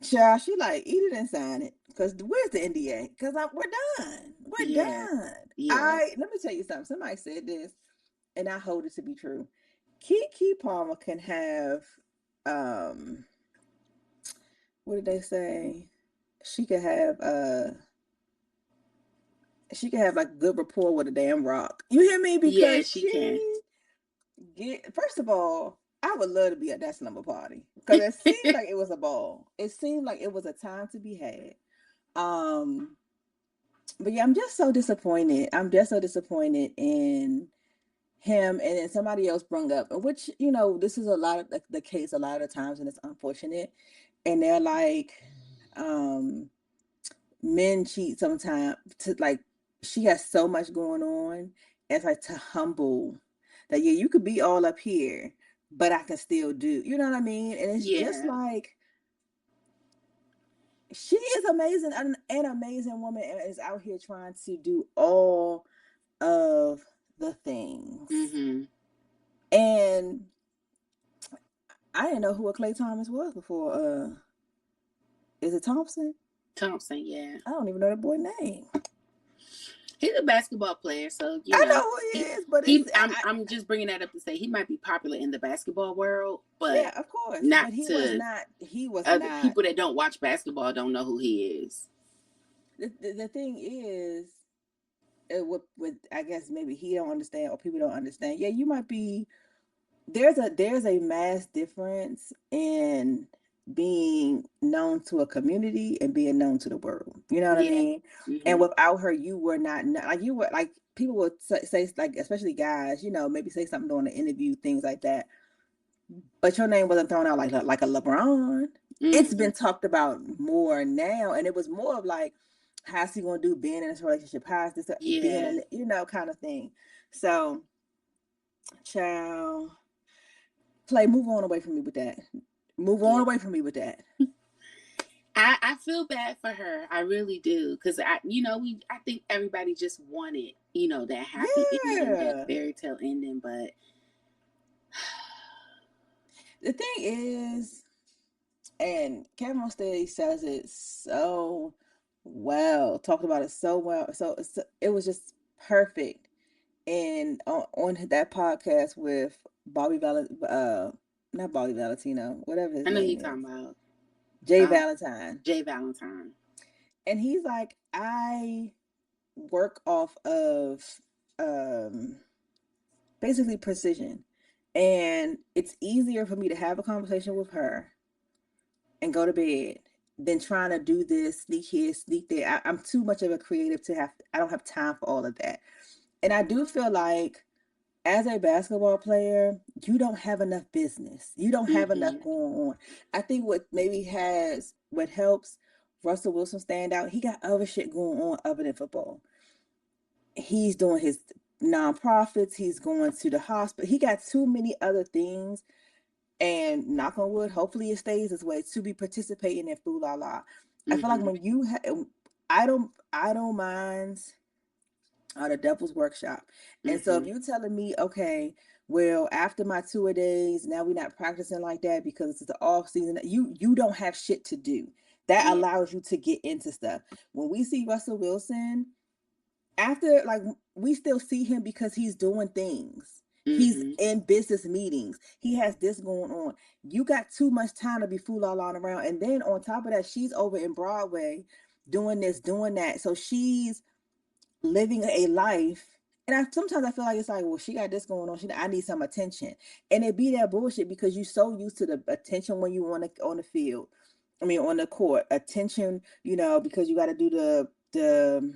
child, she like, eat it and sign it. Because where's the NDA? Because we're done. We're Yeah. done. Yeah. Let me tell you something. Somebody said this, and I hold it to be true. Keke Palmer can have, um, what did they say? She could have, like good rapport with a damn rock. You hear me? Yeah, Because she can. first of all, I would love to be at that slumber party because it seemed like it was a ball. It seemed like it was a time to be had. Um, but yeah, I'm just so disappointed. I'm just so disappointed in him. And then somebody else brung up, which, this is a lot of the case a lot of times, and it's unfortunate. And they're like, um, men cheat sometimes to like, she has so much going on. It's like to humble that, yeah, you could be all up here, but I can still do, you know what I mean? And it's just Yeah. like, she is amazing, an amazing woman, and is out here trying to do all of the things. Mm-hmm. And I didn't know who a Klay Thomas was before. Is it Thompson? Thompson, yeah. I don't even know that boy's name. He's a basketball player, so I know who he is, but I'm just bringing that up to say he might be popular in the basketball world, but yeah, of course. not But he was to not. He was other not. people that don't watch basketball don't know who he is. The thing is, with I guess maybe he don't understand or people don't understand. Yeah, you might be. There's a mass difference in being known to a community and being known to the world. You know what I Yeah. mean? And Mm-hmm. without her, you were not like you were like people would say like, especially guys, maybe say something during the interview, things like that. But your name wasn't thrown out like a LeBron. It's Mm-hmm. been talked about more now, and it was more of like, how's he gonna do being in this relationship? How's this being Yeah. in, kind of thing. So, child, play, move on away from me with that. Move on Yeah. away from me with that. I feel bad for her. I really do. Cause I think everybody just wanted, that happy ending, that Yeah. fairy tale ending, but The thing is, and Cameron Steady says it so well, talked about it so well. So it was just perfect. And on that podcast with Bobby not Bobby Valentino, whatever his I know who you're name talking is, about. Jay Uh Valentine. Jay Valentine. And he's like, I work off of um basically precision. And it's easier for me to have a conversation with her and go to bed than trying to do this, sneak here, sneak there. I'm too much of a creative I don't have time for all of that. And I do feel like as a basketball player, you don't have enough business. You don't have enough Mm-hmm. going on. I think what helps Russell Wilson stand out, he got other shit going on other than football. He's doing his nonprofits, he's going to the hospital. He got too many other things. And knock on wood, hopefully it stays this way, to be participating in Foo La La. I feel like Mm-hmm. when you I don't mind the Devil's Workshop. And so if Mm-hmm. you're telling me, okay, well, after my tour days, now we're not practicing like that because it's the off season, you don't have shit to do. That Yeah. allows you to get into stuff. When we see Russell Wilson, after like we still see him because he's doing things. He's Mm-hmm. in business meetings. He has this going on. You got too much time to be fool all on around. And then on top of that, she's over in Broadway doing this, doing that. So she's living a life. And sometimes I feel like it's like, well, she got this going on. I need some attention. And it be that bullshit because you're so used to the attention when you on the field. I mean, on the court, attention, because you got to do the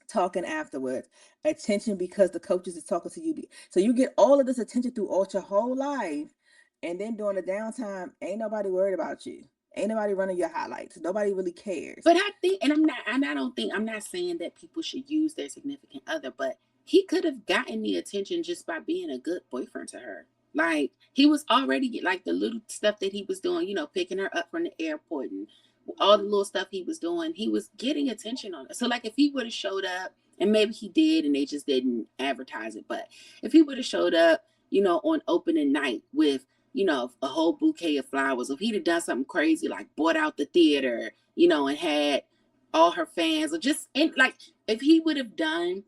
talking afterwards, attention because the coaches is talking to you. So you get all of this attention throughout your whole life, and then during the downtime, ain't nobody worried about you. Ain't nobody running your highlights. Nobody really cares. But I think, I'm not saying that people should use their significant other, but he could have gotten the attention just by being a good boyfriend to her. Like, he was already, like, the little stuff that he was doing, picking her up from the airport and all the little stuff he was doing, he was getting attention on it. So, like, if he would have showed up, and maybe he did and they just didn't advertise it, but if he would have showed up, on opening night with, a whole bouquet of flowers, if he'd have done something crazy, like bought out the theater, and had all her fans, or just in, like, if he would have done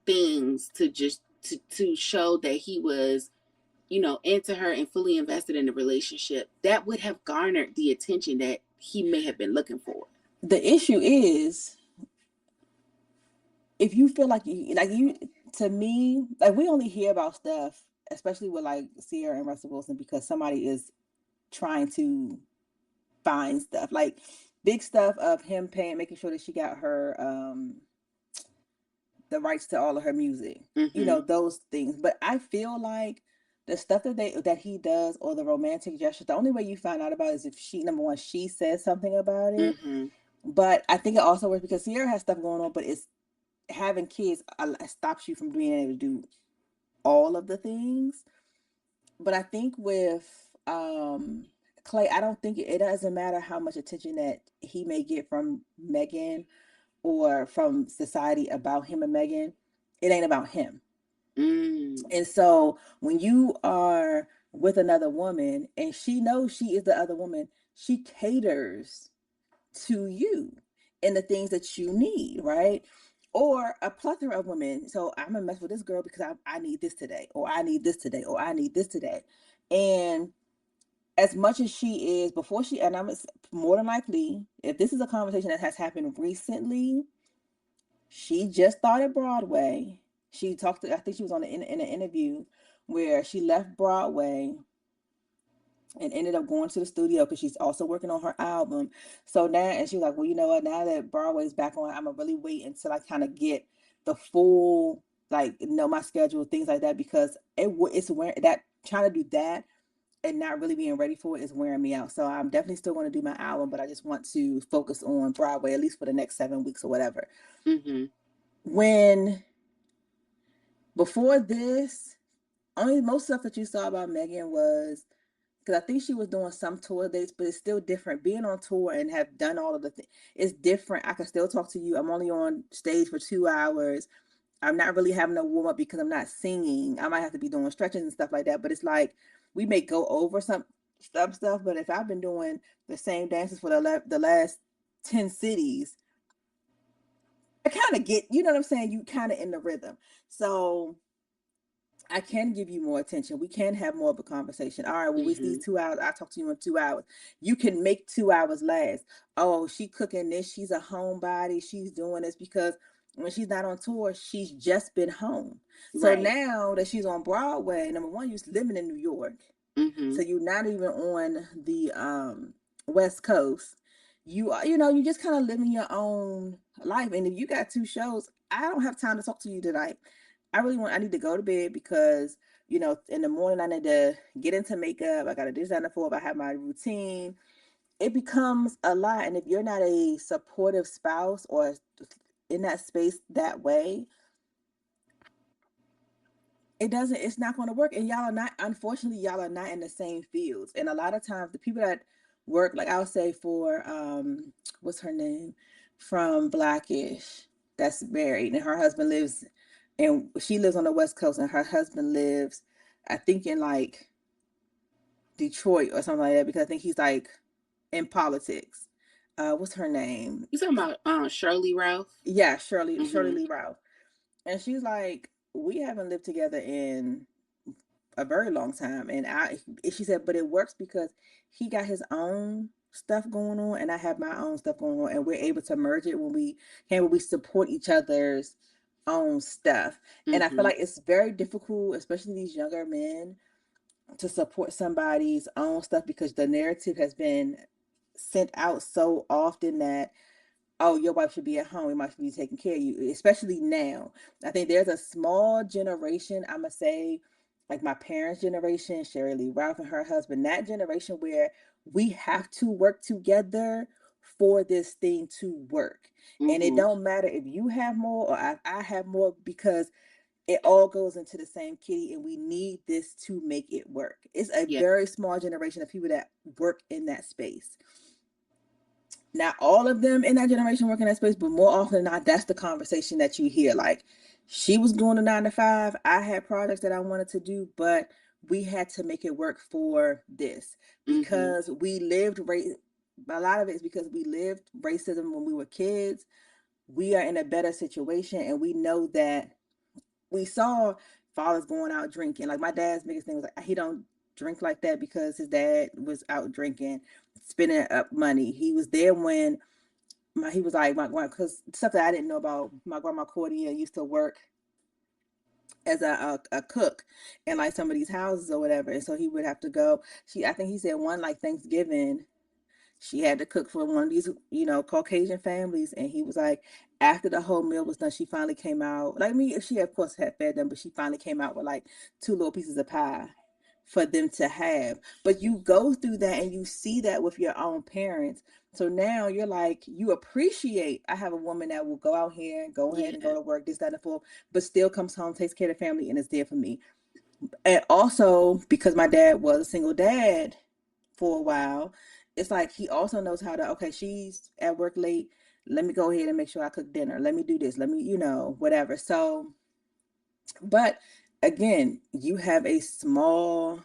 things to just to show that he was, you know, into her and fully invested in the relationship, that would have garnered the attention that he may have been looking for. The issue is, if you feel like you, to me, like, we only hear about stuff, especially with like Sierra and Russell Wilson, because somebody is trying to find stuff, like big stuff of him making sure that she got her the rights to all of her music, you know, those things. But I feel like the stuff that he does, or the romantic gestures, the only way you find out about it is if she, number one, she says something about it. But I think it also works because Sierra has stuff going on, but it's having kids stops you from being able to do all of the things. But I think with Klay, I don't think it doesn't matter how much attention that he may get from Megan or from society about him and Megan. It ain't about him. And so when you are with another woman and she knows she is the other woman, she caters to you and the things that you need, right? Or a plethora of women. So I'm gonna mess with this girl because I need this today, or I need this today, or I need this today. And as much as she is, before she, and I'm more than likely, if this is a conversation that has happened recently, she just started Broadway. She talked to, I think she was on in an interview where she left Broadway and ended up going to the studio because she's also working on her album. So now, and she was like, well, you know what, now that Broadway's back on, I'm gonna really wait until I kind of get the full, like, know my schedule, things like that, because it's wearing, that trying to do that and not really being ready for it is wearing me out. So I'm definitely still going to do my album, but I just want to focus on Broadway, at least for the next 7 weeks or whatever. When, before this, only most stuff that you saw about Megan was, because I think she was doing some tour dates, but it's still different. Being on tour and have done all of the things, it's different. I can still talk to you. I'm only on stage for 2 hours. I'm not really having a warm up because I'm not singing. I might have to be doing stretches and stuff like that. But it's like, we may go over some stuff. But if I've been doing the same dances for the last 10 cities, I kind of get, you know what I'm saying? You kind of in the rhythm. So I can give you more attention. We can have more of a conversation. All right, well, we these 2 hours. I'll talk to you in 2 hours. You can make 2 hours last. Oh, she cooking this. She's a homebody. She's doing this because when she's not on tour, she's just been home. So now that she's on Broadway, number one, you're living in New York. So you're not even on the West Coast. You just kind of living your own life. And if you got 2 shows, I don't have time to talk to you tonight. I need to go to bed because, in the morning I need to get into makeup. I got to do this, that, and the fourth. I have my routine. It becomes a lot. And if you're not a supportive spouse or in that space that way, it's not going to work. And unfortunately, y'all are not in the same fields. And a lot of times the people that work, like I'll say for, what's her name, from Blackish, that's married, and her husband lives, and she lives on the West Coast, and her husband lives, I think, in like Detroit or something like that, because I think he's like in politics. What's her name? You talking about Shirley Ralph? Yeah, Shirley Lee Ralph. And she's like, we haven't lived together in a very long time. And she said, but it works because he got his own stuff going on and I have my own stuff going on, and we're able to merge it when we support each other's own stuff. And I feel like it's very difficult, especially these younger men, to support somebody's own stuff because the narrative has been sent out so often that, oh, your wife should be at home. We might be taking care of you, especially now. I think there's a small generation, I'm going to say, like my parents' generation, Sherry Lee Ralph and her husband, that generation where we have to work together for this thing to work. And it don't matter if you have more or I have more, because it all goes into the same kitty and we need this to make it work. It's a very small generation of people that work in that space. Not all of them in that generation work in that space, but more often than not, that's the conversation that you hear. Like, she was doing a 9 to 5. I had projects that I wanted to do, but we had to make it work for this because we lived a lot of it is because we lived racism when we were kids. We are in a better situation, and we know that we saw fathers going out drinking. Like my dad's biggest thing was like he don't drink like that because his dad was out drinking, spending up money. He was there when he was like my grandma, because stuff that I didn't know about. My grandma Cordia used to work as a cook in like some of these houses or whatever, and so he would have to go. I think he said one like Thanksgiving she had to cook for one of these, Caucasian families. And he was like, after the whole meal was done, she finally came out. Like me, she of course had fed them, but she finally came out with like two little pieces of pie for them to have. But you go through that and you see that with your own parents. So now you're like, you appreciate, I have a woman that will go out here and go ahead and go Yeah. to work, this, that, and the full, but still comes home, takes care of the family, and is there for me. And also because my dad was a single dad for a while, it's like he also knows how to, okay, she's at work late. Let me go ahead and make sure I cook dinner. Let me do this. Let me, whatever. So, but again, you have a small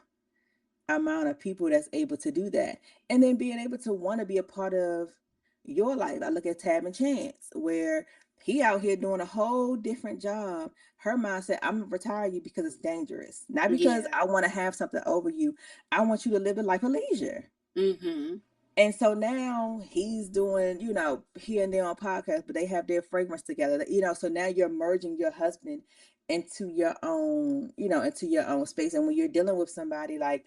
amount of people that's able to do that. And then being able to want to be a part of your life. I look at Tab and Chance, where he out here doing a whole different job. Her mindset, I'm gonna retire you because it's dangerous. Not because Yeah. I want to have something over you. I want you to live a life of leisure. Mm-hmm. And so now he's doing, here and there on podcasts, but they have their fragrance together. So now you're merging your husband into your own, into your own space. And when you're dealing with somebody like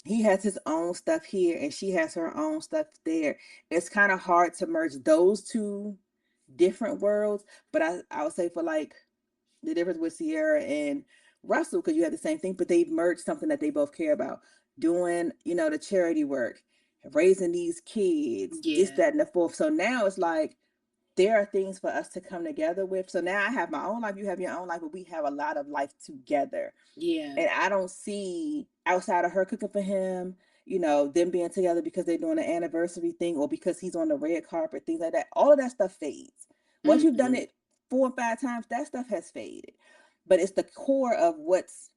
he has his own stuff here and she has her own stuff there, it's kind of hard to merge those two different worlds. But I would say for like the difference with Sierra and Russell, because you have the same thing, but they've merged something that they both care about, doing, the charity work, raising these kids, this, Yeah. that, and the fourth. So now it's like there are things for us to come together with. So now I have my own life, you have your own life, but we have a lot of life together. Yeah. And I don't see outside of her cooking for him, them being together because they're doing an anniversary thing or because he's on the red carpet, things like that. All of that stuff fades. Once you've done Mm-hmm. it 4 or 5 times, that stuff has faded. But it's the core of what's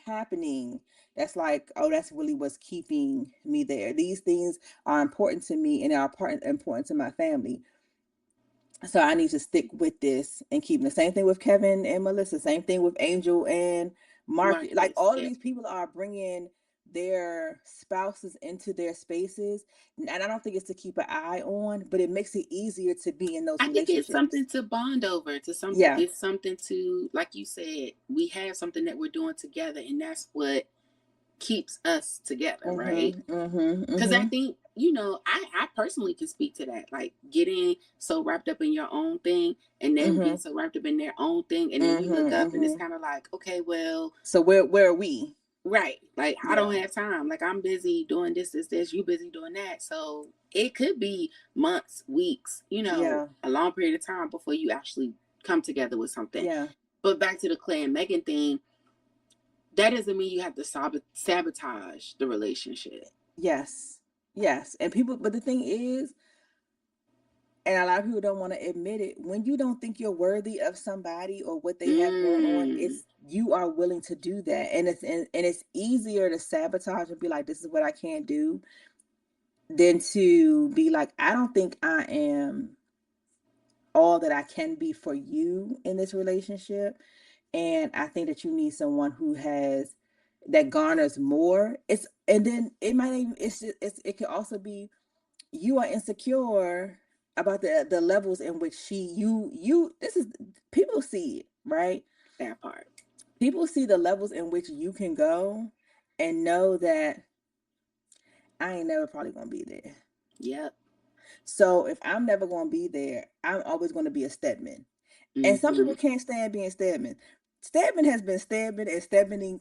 happening that's like, oh, that's really what's keeping me there. These things are important to me and are important to my family. So I need to stick with this and keep the same thing with Kevin and Melissa, same thing with Angel and Mark. Like Marcus. all of Yeah. these people are bringing their spouses into their spaces. And I don't think it's to keep an eye on, but it makes it easier to be in those I think it's relationships. something to bond over. To something. Yeah. It's something to, like you said, we have something that we're doing together, and that's what keeps us together, right? Mm-hmm. Mm-hmm. Because I Mm-hmm. think, I personally can speak to that. Like getting so wrapped up in your own thing and them Mm-hmm. being so wrapped up in their own thing. And then you look Mm-hmm. up and it's Mm-hmm. kind of like, okay, well, So where are we? right. Like I don't Yeah. have time. Like I'm busy doing this. You busy doing that. So it could be months, weeks, Yeah. a long period of time before you actually come together with something. Yeah. But back to the Klay and Megan thing, that doesn't mean you have to sabotage the relationship. Yes. Yes. And people, but the thing is, and a lot of people don't want to admit it, when you don't think you're worthy of somebody or what they have going on, Mm, it's you are willing to do that. And it's easier to sabotage and be like, this is what I can't do, than to be like, I don't think I am all that I can be for you in this relationship. And I think that you need someone who has that garners more. And then it might even it could also be you are insecure about the levels in which you this is people see it, right? that part. People see the levels in which you can go and know that I ain't never probably gonna be there. Yep. So if I'm never gonna be there, I'm always gonna be a Stedman. And some Mm-hmm. people can't stand being Stedman. Stedman has been Stedman and Stedmaning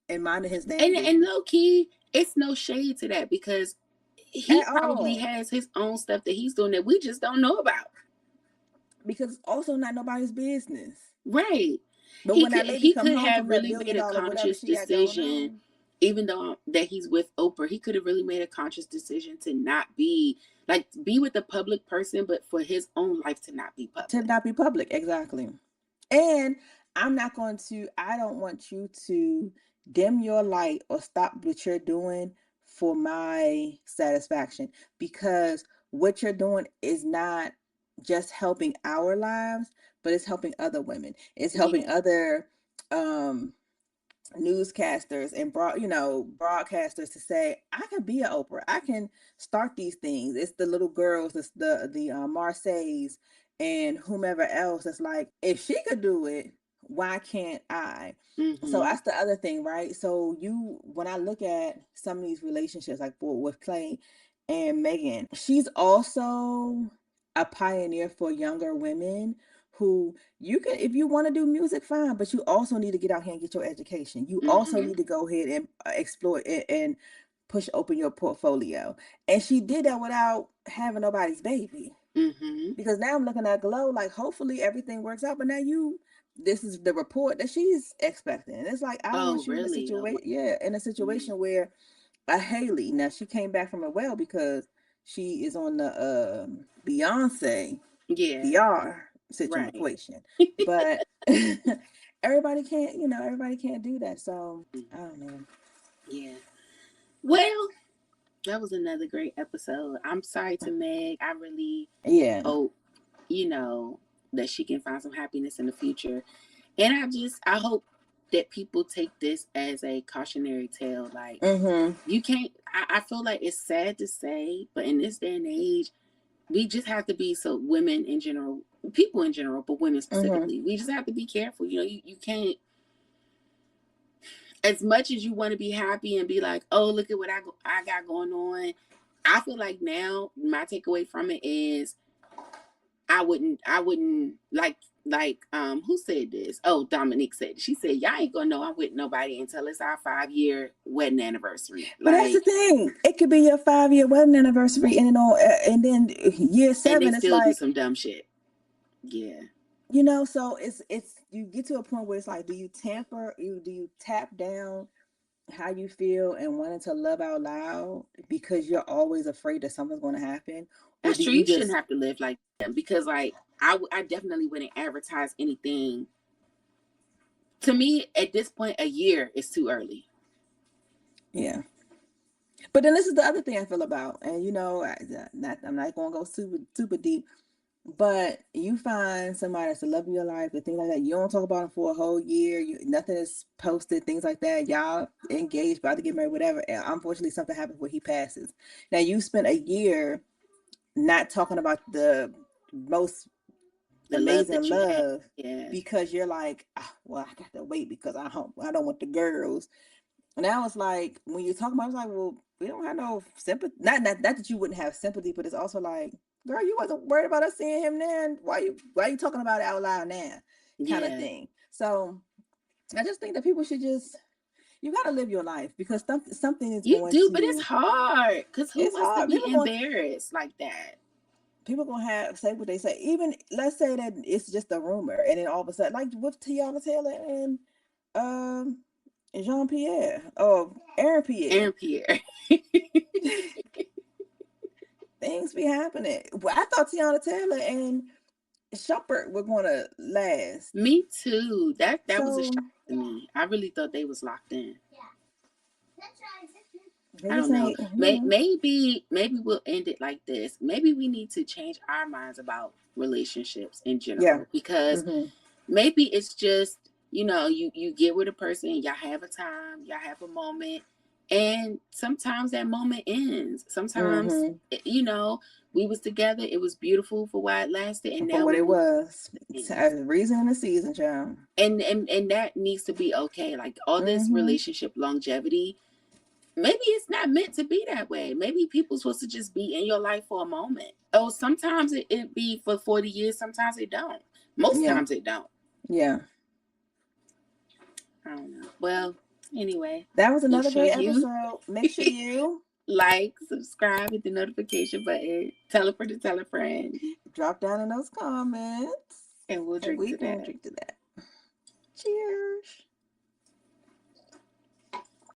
and minding his damn And business low key, it's no shade to that because he at probably all. has his own stuff that he's doing that we just don't know about. Because it's also not nobody's business. Right. But He when could that lady he come could home have from that really billion made a dollar whatever conscious she got going decision, on, even though that he's with Oprah, he could have really made a conscious decision to not be like be with a public person, but for his own life to not be to public. not be public, exactly. And I don't want you to dim your light or stop what you're doing for my satisfaction, because what you're doing is not just helping our lives, but it's helping other women. It's helping Yeah. other newscasters and broadcasters to say, I can be an Oprah, I can start these things. It's the little girls, it's the Marseilles and whomever else that's like, if she could do it, why can't I? So Mm-hmm. that's the other thing, right? So when I look at some of these relationships, like with Klay and Megan, she's also a pioneer for younger women who, you can, if you want to do music, fine, but you also need to get out here and get your education. You also Mm-hmm. need to go ahead and explore it and push open your portfolio. And she did that without having nobody's baby. Mm-hmm. Because now I'm looking at Glow, like, hopefully everything works out. But now this is the report that she's expecting. And it's like, I don't Oh, want you in a really? Oh, wow. situation, yeah, in a Mm-hmm. situation where a Haley, now she came back from it well because she is on the Beyonce Yeah. PR Right. situation, but everybody can't do that. So I don't know. Yeah. Well, that was another great episode. I'm sorry to Meg. I really Yeah. hope, you know, that she can find some happiness in the future. And I hope that people take this as a cautionary tale. Like, Mm-hmm. you can't, I feel like it's sad to say, but in this day and age, we just have to be, so women in general, people in general, but women Mm-hmm. specifically, we just have to be careful. You know, you can't, as much as you want to be happy and be like, oh, look at what I got going on. I feel like now my takeaway from it is I wouldn't who said this? Oh, Dominique said it. She said, y'all ain't gonna know I'm with nobody until it's our 5-year wedding anniversary. But that's the Like, thing. It could be your 5-year wedding anniversary, and then year and they 7, it's still do like, some dumb shit. Yeah. so it's you get to a point where it's like, do you tap down how you feel and wanting to love out loud because you're always afraid that something's going to happen, or That's do true. you You shouldn't just, have to live like them because, like, I definitely wouldn't advertise anything. To me, at this point, a year is too early. yeah. But then this is the other thing I feel about, and I'm not going to go super deep, but you find somebody that's the love of your life, and things like that. You don't talk about them for a whole year. Nothing is posted, things like that. Y'all engaged, about to get married, whatever. And unfortunately, something happens where he passes. Now you spent a year not talking about the most The love amazing that you have. love Yeah. because you're like, well, I got to wait because I don't want the girls. Now it's like, when you talk about it, it's like, well, we don't have no sympathy. Not that you wouldn't have sympathy, but it's also like, girl, you wasn't worried about us seeing him then. Why you talking about it out loud now? Kind of Yeah. thing. So I just think that people should just, you gotta live your life, because something is You going do, but it's to, hard because who it's wants to hard. be embarrassed like that? People gonna have say what they say. Even let's say that it's just a rumor, and then all of a sudden, like with Tiana Taylor and um Jean Pierre or Aaron Pierre, Aaron Pierre. things be happening. Well, I thought Tiana Taylor and Shumpert were gonna last. Me too. That was a So shock to me. I really thought they was locked in. they I just don't know. ain't, Maybe we'll end it like this. Maybe we need to change our minds about relationships in yeah. general, because Mm-hmm. maybe it's just, you get with a person, y'all have a time, y'all have a moment, and sometimes that moment ends. Sometimes, Mm-hmm. we was together, it was beautiful for while it lasted, and For now what we it move was, it's on. a reason in the season, child. And that needs to be okay. Like, all this Mm-hmm. relationship longevity, maybe it's not meant to be that way. Maybe people supposed to just be in your life for a moment. Oh, sometimes it be for 40 years, sometimes it don't. Most Yeah. times it don't. Yeah. I don't know. Well, anyway, That was make another sure great you episode. Make sure you like, subscribe, hit the notification button, tell a friend to tell a friend, drop down in those comments, and we'll and drink we to gonna that. drink to that. Cheers.